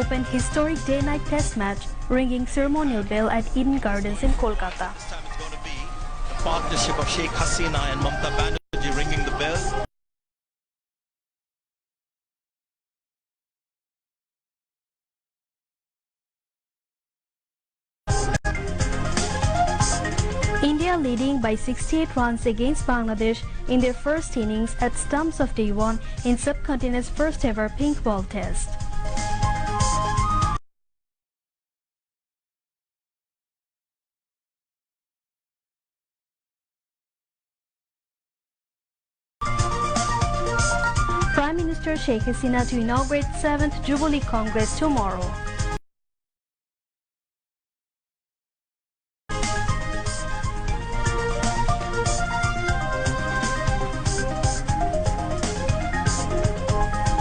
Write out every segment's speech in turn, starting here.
opened historic day-night test match, ringing ceremonial bell at Eden Gardens in Kolkata. This time it's going to be a partnership of Sheikh Hasina and Mamta Banerjee ringing the bell. India leading by 68 runs against Bangladesh in their first innings at stumps of day one in subcontinent's first ever pink ball test. Prime Minister Sheikh Hasina to inaugurate 7th Jubilee Congress tomorrow.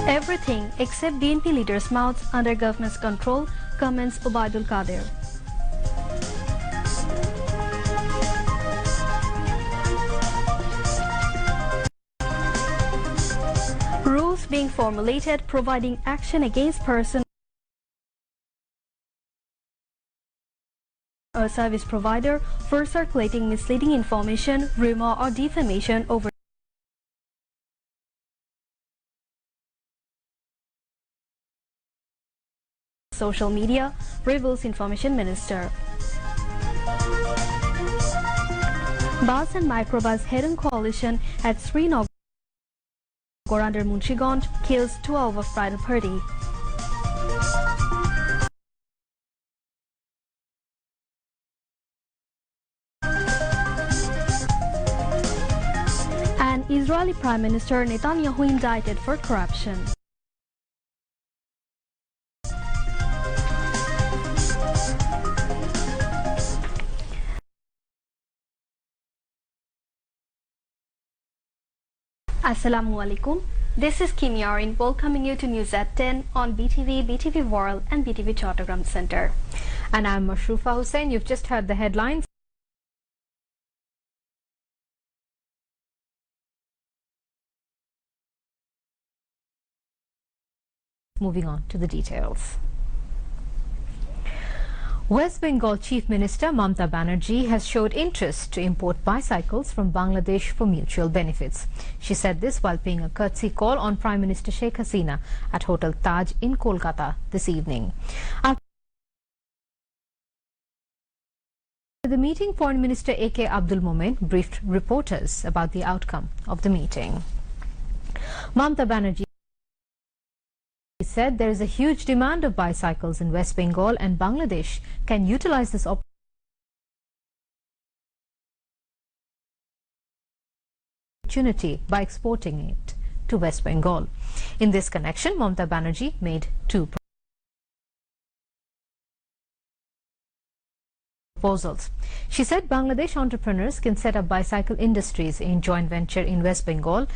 Everything except BNP leaders' mouths under government's control, comments Ubaidul Qadir. Rules being formulated providing action against person or service provider for circulating misleading information, rumor or defamation over social media, reveals Information Minister. Bus and microbus head-on coalition at Srinagar under Munshiganj kills 12 of bridal party. And Israeli Prime Minister Netanyahu indicted for corruption. Assalamu alaikum. This is Kim Yarin welcoming you to News at 10 on BTV, BTV World and BTV Chattogram Center. And I'm Mashrufa Hussain. You've just heard the headlines. Moving on to the details. West Bengal Chief Minister Mamta Banerjee has showed interest to import bicycles from Bangladesh for mutual benefits. She said this while paying a courtesy call on Prime Minister Sheikh Hasina at Hotel Taj in Kolkata this evening. After the meeting, Foreign Minister A.K. Abdul Momen briefed reporters about the outcome of the meeting. Mamta Banerjee said there is a huge demand of bicycles in West Bengal and Bangladesh can utilize this opportunity by exporting it to West Bengal. In this connection, Mamta Banerjee made two proposals. She said Bangladesh entrepreneurs can set up bicycle industries in joint venture in West Bengal,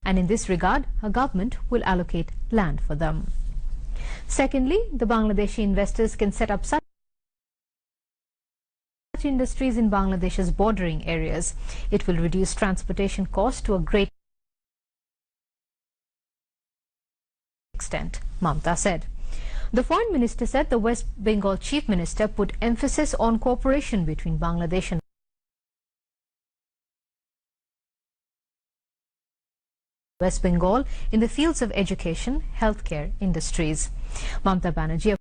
and in this regard, her government will allocate land for them. Secondly, the Bangladeshi investors can set up such industries in Bangladesh's bordering areas. It will reduce transportation costs to a great extent, Mamta said. The Foreign Minister said the West Bengal Chief Minister put emphasis on cooperation between Bangladesh and West Bengal in the fields of education, healthcare, industries. Mamta Banerjee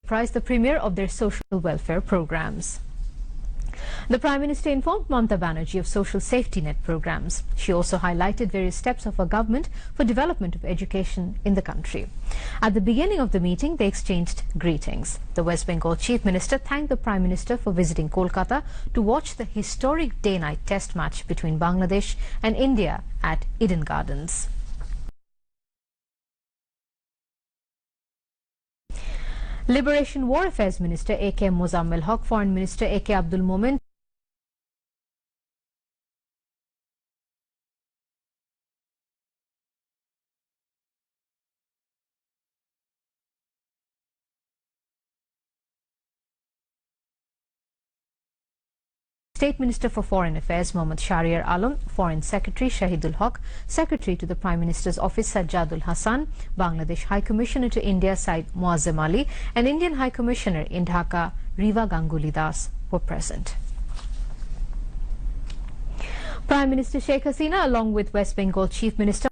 praised the premier of their social welfare programs. The Prime Minister informed Mamta Banerjee of social safety net programs. She also highlighted various steps of her government for development of education in the country. At the beginning of the meeting, they exchanged greetings. The West Bengal Chief Minister thanked the Prime Minister for visiting Kolkata to watch the historic day-night test match between Bangladesh and India at Eden Gardens. Liberation War Affairs Minister A.K. Mozammel Haq, Foreign Minister A.K. Abdul Momen State Minister for Foreign Affairs Mohammad Shahriar Alam, Foreign Secretary Shahidul Haq, Secretary to the Prime Minister's Office Sajjadul Hassan, Bangladesh High Commissioner to India Said Muazzam Ali, and Indian High Commissioner in Dhaka Riva Ganguly Das were present. Prime Minister Sheikh Hasina, along with West Bengal Chief Minister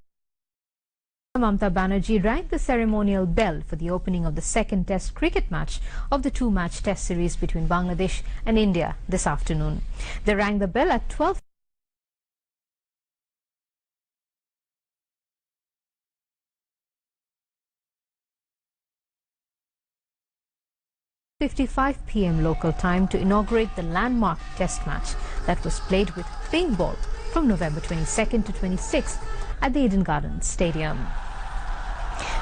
Mamta Banerjee, rang the ceremonial bell for the opening of the second Test cricket match of the two-match Test series between Bangladesh and India this afternoon. They rang the bell at 12:55 p.m. local time to inaugurate the landmark Test match that was played with pink ball from November 22nd to 26th at the Eden Gardens Stadium.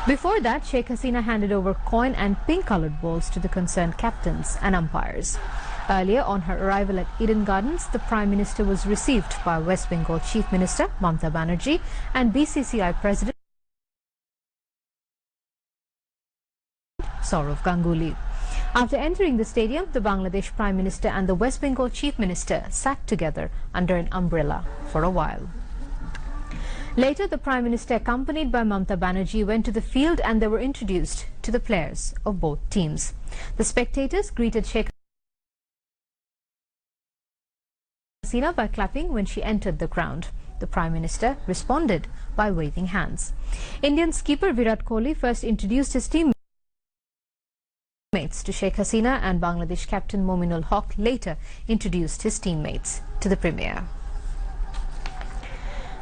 Before that, Sheikh Hasina handed over coin and pink-coloured balls to the concerned captains and umpires. Earlier, on her arrival at Eden Gardens, the Prime Minister was received by West Bengal Chief Minister Mamta Banerjee and BCCI President Sourav Ganguly. After entering the stadium, the Bangladesh Prime Minister and the West Bengal Chief Minister sat together under an umbrella for a while. Later, the Prime Minister, accompanied by Mamta Banerjee, went to the field and they were introduced to the players of both teams. The spectators greeted Sheikh Hasina by clapping when she entered the ground. The Prime Minister responded by waving hands. Indian skipper Virat Kohli first introduced his teammates to Sheikh Hasina, and Bangladesh captain Mominul Haq later introduced his teammates to the Premier.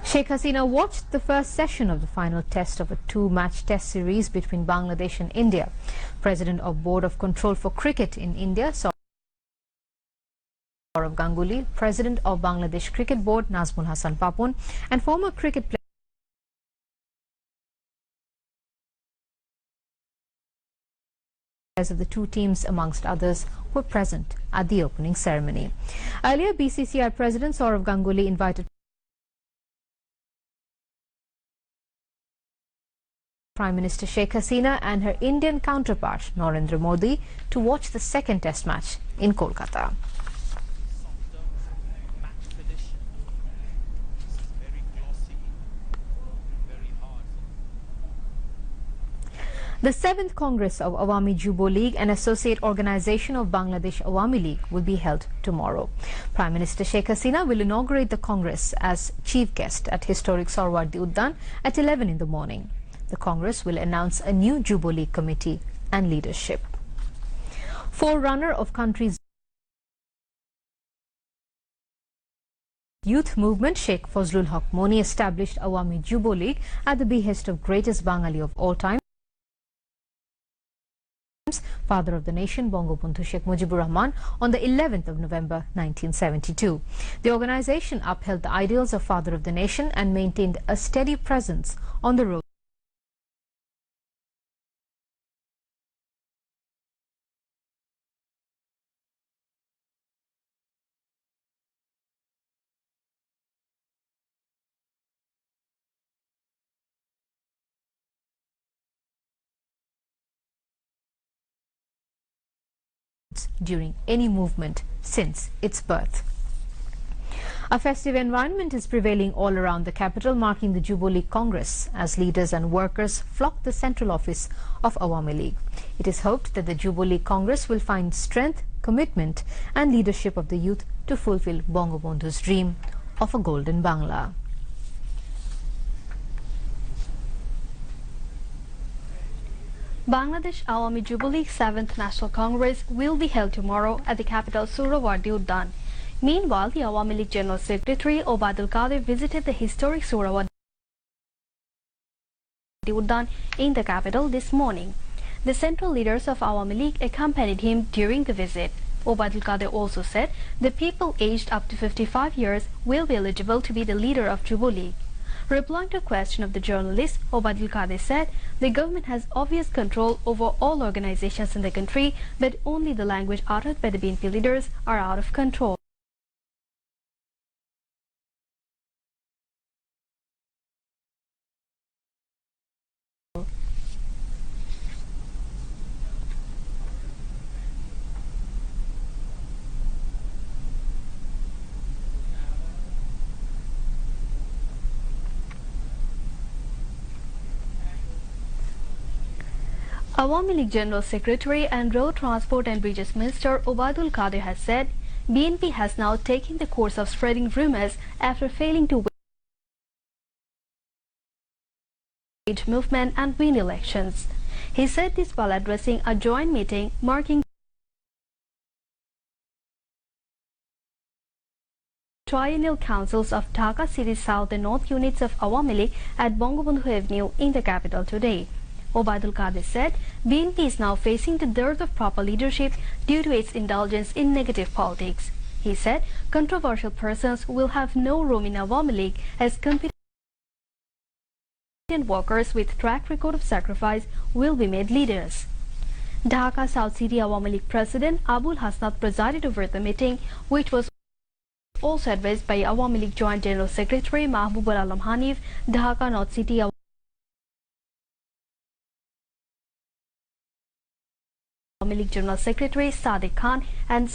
Sheikh Hasina watched the first session of the final test of a two-match test series between Bangladesh and India. President of Board of Control for Cricket in India, Sourav Ganguly, President of Bangladesh Cricket Board, Nazmul Hasan Papun, and former cricket players of the two teams, amongst others, were present at the opening ceremony. Earlier, BCCI President Sourav Ganguly invited Prime Minister Sheikh Hasina and her Indian counterpart Narendra Modi to watch the second Test match in Kolkata. The 7th Congress of Awami Jubo League, an associate organization of Bangladesh Awami League, will be held tomorrow. Prime Minister Sheikh Hasina will inaugurate the Congress as chief guest at historic Sarwardi Uddan at 11 in the morning. The Congress will announce a new Jubo League committee and leadership. Forerunner of country's youth movement, Sheikh Fazlul Haq Moni established Awami Jubo League at the behest of greatest Bangali of all time, father of the nation, Bangabandhu Sheikh Mujibur Rahman, on the 11th of November 1972. The organization upheld the ideals of father of the nation and maintained a steady presence on the road during any movement since its birth. A festive environment is prevailing all around the capital, marking the Jubo League Congress as leaders and workers flock the central office of Awami League. It is hoped that the Jubo League Congress will find strength, commitment and leadership of the youth to fulfill Bangabandhu's dream of a golden Bangla. Bangladesh Awami Jubo League 7th National Congress will be held tomorrow at the capital Surawardi Uddan. Meanwhile, the Awami League General Secretary Obadul Qadir visited the historic Surawardi Uddan in the capital this morning. The central leaders of Awami League accompanied him during the visit. Obadul Qadir also said the people aged up to 55 years will be eligible to be the leader of Jubo League. Replying to a question of the journalist, Obadul Qadir said the government has obvious control over all organizations in the country, but only the language uttered by the BNP leaders are out of control. Awami League General Secretary and Road Transport and Bridges Minister Obadul Kader has said BNP has now taken the course of spreading rumors after failing to wage movement and win elections. He said this while addressing a joint meeting marking triennial councils of Dhaka City South and North units of Awami League at Bangabandhu Avenue in the capital today. Obadul Kader said BNP is now facing the dearth of proper leadership due to its indulgence in negative politics. He said controversial persons will have no room in Awami League as competent workers with track record of sacrifice will be made leaders. Dhaka South City Awami League President Abul Hasnat presided over the meeting, which was also addressed by Awami League Joint General Secretary Mahbubul Alam Hanif, Dhaka North City Awami League General Secretary Sadiq Khan and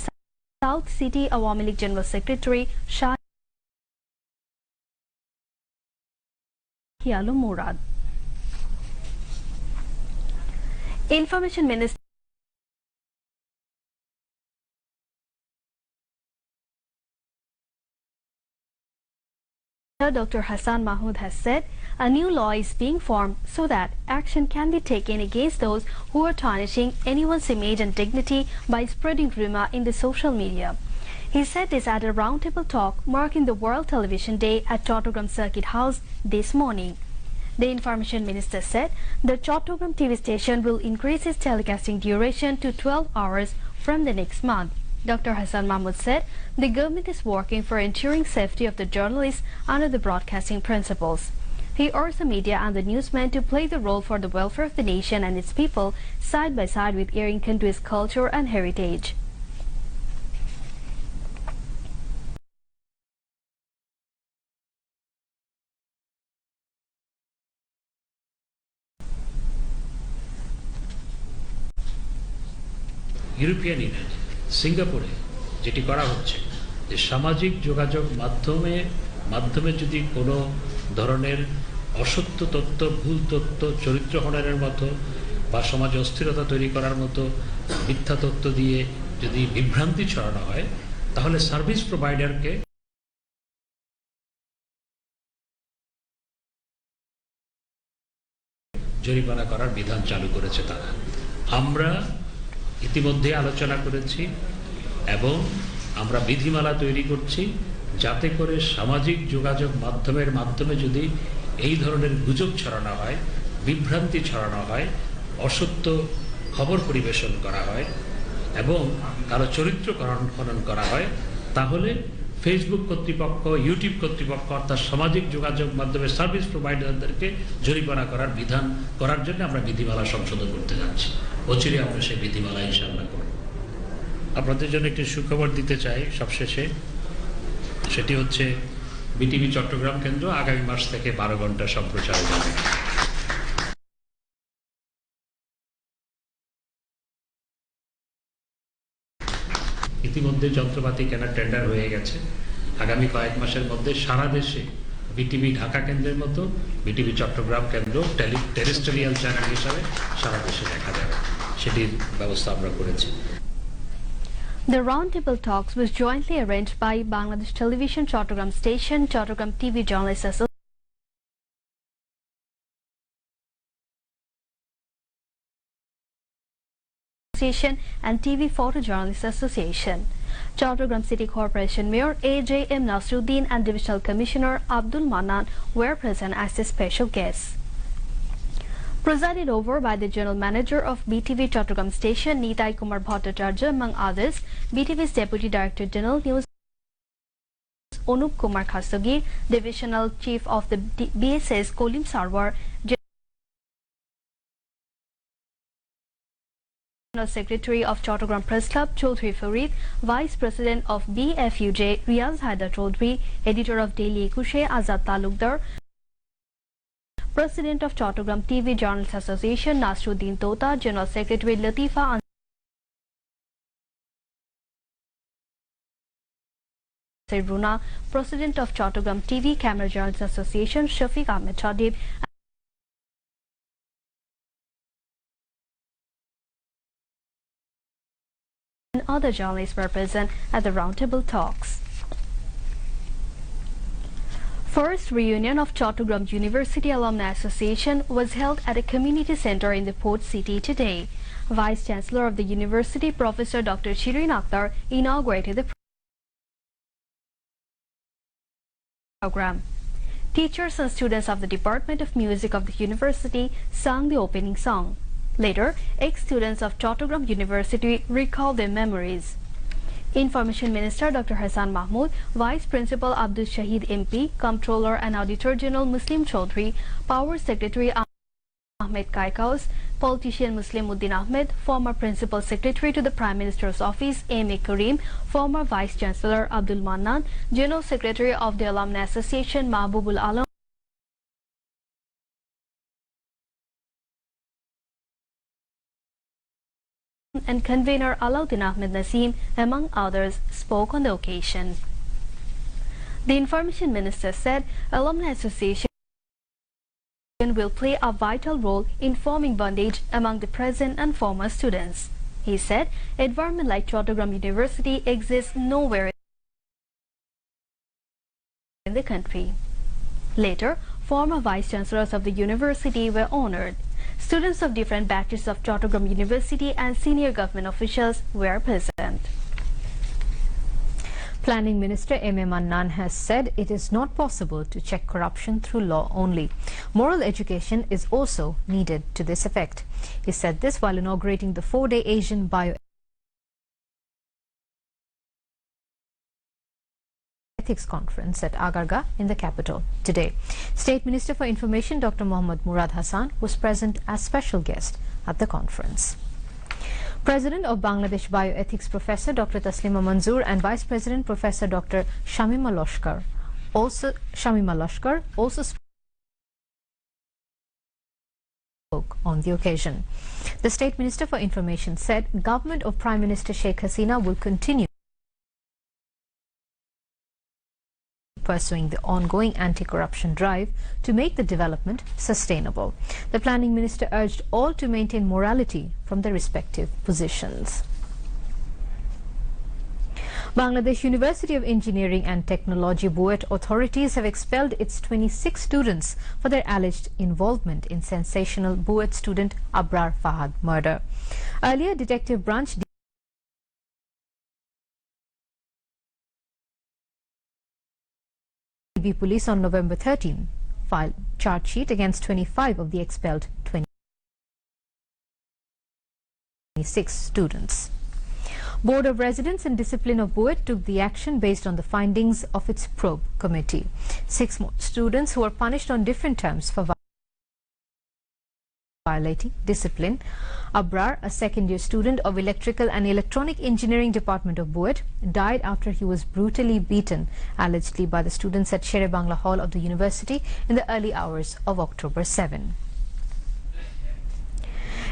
South City Awami League General Secretary Shah Alam Murad. Information Minister Dr. Hassan Mahmood has said a new law is being formed so that action can be taken against those who are tarnishing anyone's image and dignity by spreading rumor in the social media. He said this at a roundtable talk marking the World Television Day at Chattogram Circuit House this morning. The Information Minister said the Chattogram TV station will increase its telecasting duration to 12 hours from the next month. Dr. Hassan Mahmood said the government is working for ensuring safety of the journalists under the broadcasting principles. He urged the media and the newsmen to play the role for the welfare of the nation and its people side by side with airing country's culture and heritage. European union সিঙ্গাপুরে যেটি করা হচ্ছে যে সামাজিক যোগাযোগ মাধ্যমে যদি কোনো ধরনের অসত্য তথ্য, ভুল তথ্য, চরিত্র হননের মতো বা সমাজে অস্থিরতা তৈরি করার মতো মিথ্যা তথ্য দিয়ে যদি বিভ্রান্তি ছড়ানো হয় তাহলে সার্ভিস প্রোভাইডারকে জরিমানা করার বিধান চালু করেছে তারা। আমরা ইতিমধ্যে আলোচনা করেছি এবং আমরা বিধিমালা তৈরি করছি যাতে করে সামাজিক যোগাযোগ মাধ্যমে যদি এই ধরনের গুজব ছড়ানো হয়, বিভ্রান্তি ছড়ানো হয়, অসত্য খবর পরিবেশন করা হয় এবং কারো চরিত্র খনন করা হয় তাহলে ফেসবুক কর্তৃপক্ষ, ইউটিউব কর্তৃপক্ষ অর্থাৎ সামাজিক যোগাযোগ মাধ্যমের সার্ভিস প্রোভাইডারদেরকে জরিমানা করার বিধান করার জন্য আমরা বিধিমালা সংশোধন করতে যাচ্ছি। অচিরে আমরা সেই বিধিমালা ইনশাআল্লাহ করব। আপনাদের জন্য একটি সুখবর দিতে চাই সবশেষে, সেটি হচ্ছে বিটিভি চট্টগ্রাম কেন্দ্র আগামী মাস থেকে 12 ঘন্টা সম্প্রচারে যাবে। ইতিমধ্যে যন্ত্রপাতি কেনার টেন্ডার হয়ে গেছে। আগামী কয়েক মাসের মধ্যে সারা দেশে বিটিভি ঢাকা কেন্দ্রের মতো বিটিভি চট্টগ্রাম কেন্দ্র টেরিস্টেরিয়াল চ্যানেল হিসাবে সারা দেশে দেখা যাবে, সেটির ব্যবস্থা আমরা করেছি। The roundtable talks was jointly arranged by Bangladesh Television Chattogram Station, Chattogram TV Journalists Association and TV Photojournalists Association. Chattogram City Corporation Mayor A.J.M. Nasruddin and Divisional Commissioner Abdul Manan were present as the special guests. Presided over by the General Manager of BTV Chattogram Station, Nitai Kumar Bhattacharya, among others, BTV's Deputy Director General News Onup Kumar Khastagir, Divisional Chief of the BSS Kolim Sarwar, General Secretary of Chattogram Press Club Chaudhry Farid, Vice President of BFUJ Riaz Haidar Chaudhry, Editor of Daily Ekushe Azad Talukdar, President of Chattogram TV Journalists Association Nasruddin Tota, General Secretary Latifa Runa, President of Chattogram TV Camera Journalists Association Shafiq Ahmed Chadib, and other journalists were present at the roundtable talks. First reunion of Chattogram University Alumni Association was held at a community center in the port city today. Vice Chancellor of the university, Professor Dr. Shirin Akhtar, inaugurated the program. Teachers and students of the Department of Music of the university sang the opening song. Later, ex-students of Chattogram University recalled their memories. Information Minister Dr. Hassan Mahmood, Vice Principal Abdul Shahid MP, Comptroller and Auditor General Muslim Chaudhry, Power Secretary Ahmed Kaikaus, politician Muslim Uddin Ahmed, former Principal Secretary to the Prime Minister's Office A.M.A. Karim, former Vice Chancellor Abdul Mannan, General Secretary of the Alumni Association Mahbubul Alam, and convener Alauddin Ahmed Naseem, among others, spoke on the occasion. The Information Minister said Alumni Association will play a vital role in forming bondage among the present and former students. He said environment like Chattogram University exists nowhere in the country. Later, former vice chancellors of the university were honored. Students of different batches of Chattogram University and senior government officials were present. Planning Minister M.A. Mannan has said it is not possible to check corruption through law only. Moral education is also needed to this effect. He said this while inaugurating the 4-day Asian Bioethics Conference at Agarga in the capital today. State Minister for Information Dr. Mohammad Murad Hassan was present as special guest at the conference. President of Bangladesh Bioethics Professor Dr. Taslima Manzoor and Vice President Professor Dr. Shamima Lashkar also spoke on the occasion. The State Minister for Information said government of Prime Minister Sheikh Hasina will continue pursuing the ongoing anti-corruption drive to make the development sustainable. The Planning Minister urged all to maintain morality from their respective positions. Bangladesh University of Engineering and Technology BUET authorities have expelled its 26 students for their alleged involvement in sensational BUET student Abrar Fahad murder. Earlier, Detective Branch Police on November 13 filed charge sheet against 25 of the expelled 26 students. Board of Residence and Discipline of BUET took the action based on the findings of its probe committee. 6 more students who were punished on different terms for violating discipline. Abrar, a second-year student of Electrical and Electronic Engineering Department of BUET, died after he was brutally beaten, allegedly by the students at Shere Bangla Hall of the university in the early hours of October 7.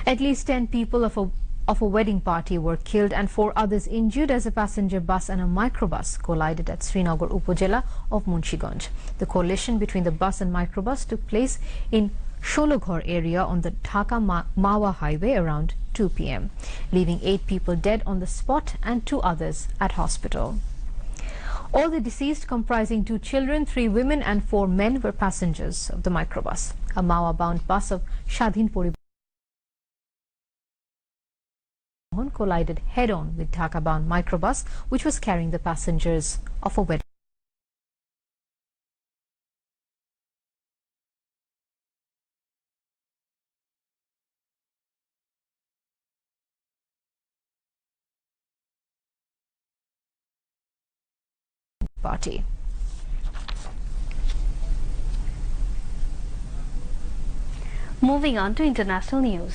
At least 10 people of a wedding party were killed and 4 others injured as a passenger bus and a microbus collided at Srinagar Upojela of Munshiganj. The collision between the bus and microbus took place in Shologhor area on the Dhaka-Mawa highway around 2 p.m., leaving 8 people dead on the spot and 2 others at hospital. All the deceased, comprising 2 children, 3 women and 4 men, were passengers of the microbus. A Mawa-bound bus of Shadhin Poribahon collided head-on with Dhaka-bound microbus, which was carrying the passengers of a wedding party. Moving on to international news.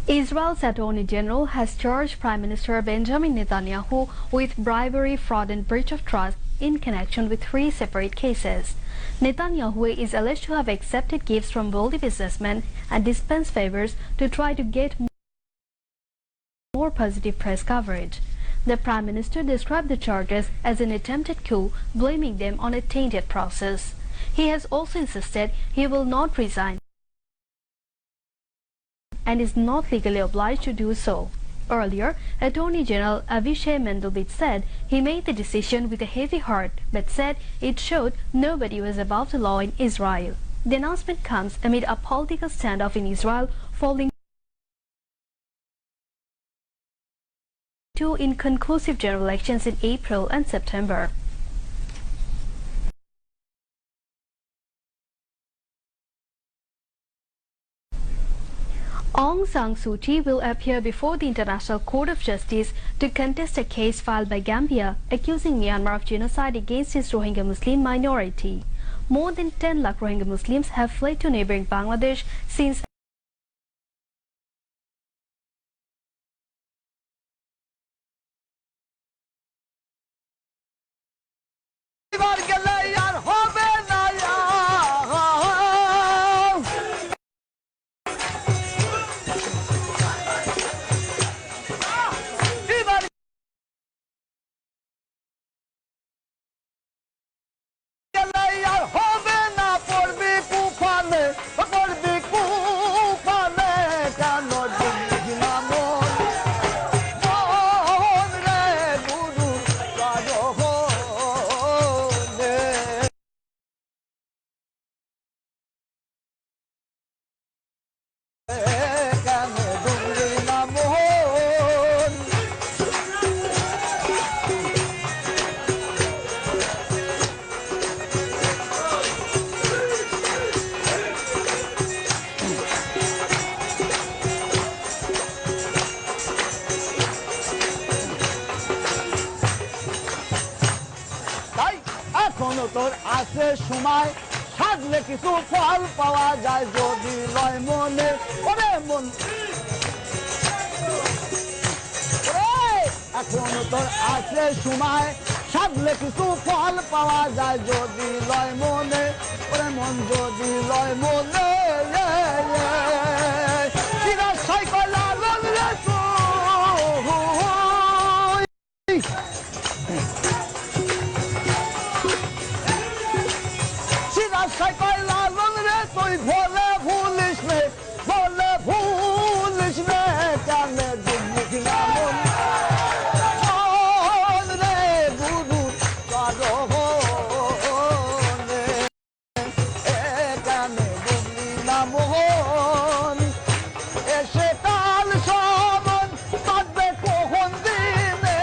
Israel's Attorney General has charged Prime Minister Benjamin Netanyahu with bribery, fraud and breach of trust in connection with 3 separate cases. Netanyahu is alleged to have accepted gifts from wealthy businessmen and dispensed favors to try to get more positive press coverage. The Prime Minister described the charges as an attempted coup, blaming them on a tainted process. He has also insisted he will not resign and is not legally obliged to do so. Earlier, Attorney General Avishai Mendovich said he made the decision with a heavy heart, but said it showed nobody was above the law in Israel. The announcement comes amid a political standoff in Israel following two inconclusive general elections in April and September. Aung San Suu Kyi will appear before the International Court of Justice to contest a case filed by Gambia accusing Myanmar of genocide against its Rohingya Muslim minority. More than 10 lakh Rohingya Muslims have fled to neighboring Bangladesh since তোর আছে সময় সাজলে কিছু ফল পাওয়া যায় যদি লয় মনে ওরে মন এখন তোর আছে সময় সাজলে কিছু ফল পাওয়া যায় যদি লয় মনে ওরে মন যদি লয় মনে ভোলে ভুলিস নে কানে দুঃখী নামন রে গুরু কারণে কানে দুঃখী নামন এসে কাল সমন বাঁধবে কখন দিনে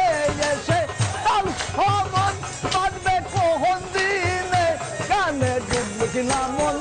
এসে কাল সমন বাঁধবে কখন দিনে কানে দুঃখী নামন